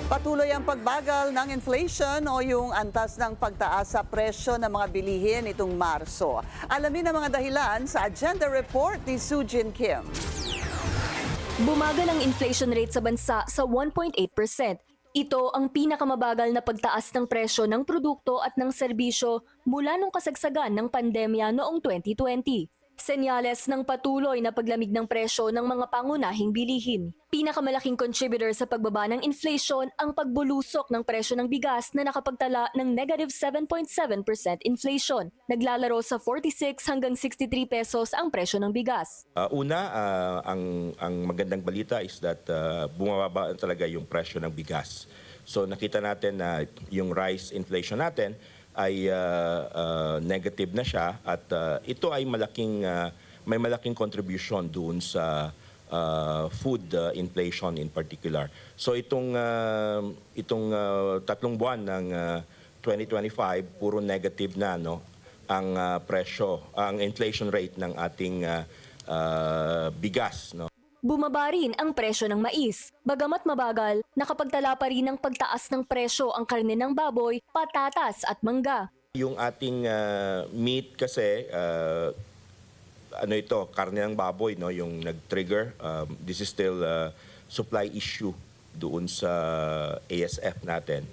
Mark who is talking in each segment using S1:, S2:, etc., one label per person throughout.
S1: Patuloy ang pagbagal ng inflation o yung antas ng pagtaas sa presyo ng mga bilihin itong Marso. Alamin ang mga dahilan sa Agenda Report ni Sujin Kim.
S2: Bumagal ang inflation rate sa bansa sa 1.8%. Ito ang pinakamabagal na pagtaas ng presyo ng produkto at ng serbisyo mula nung kasagsagan ng pandemya noong 2020. Senyales ng patuloy na paglamig ng presyo ng mga pangunahing bilihin. Pinakamalaking contributor sa pagbaba ng inflation ang pagbulusok ng presyo ng bigas na nakapagtala ng negative 7.7% inflation. Naglalaro sa 46 hanggang 63 pesos ang presyo ng bigas.
S3: Ang magandang balita is that bumababa talaga yung presyo ng bigas. So nakita natin na yung rice inflation natin ay negative na siya at ito ay may malaking contribution doon sa food inflation in particular. So itong tatlong buwan ng 2025 puro negative na ang presyo, ang inflation rate ng ating bigas
S2: Bumaba rin ang presyo ng mais. Bagamat mabagal, nakapagtala pa rin ng pagtaas ng presyo ang karne ng baboy, patatas at mangga.
S3: Yung ating meat kasi karne ng baboy yung nag-trigger. This is still supply issue doon sa ASF natin.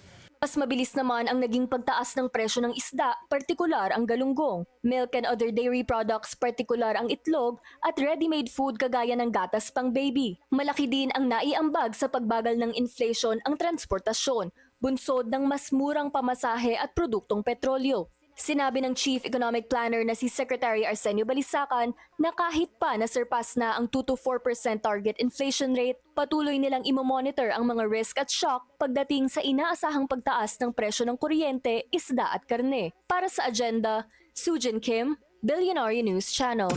S2: Mas mabilis naman ang naging pagtaas ng presyo ng isda, partikular ang galunggong, milk and other dairy products, partikular ang itlog, at ready-made food kagaya ng gatas pang baby. Malaki din ang naiambag sa pagbagal ng inflation ang transportasyon, bunsod ng mas murang pamasahe at produktong petrolyo. Sinabi ng Chief Economic Planner na si Secretary Arsenio Balisacan na kahit pa na-surpass na ang 2 to 4% target inflation rate, patuloy nilang imomonitor ang mga risk at shock pagdating sa inaasahang pagtaas ng presyo ng kuryente, isda at karne. Para sa agenda, Sujin Kim, Billionaire News Channel.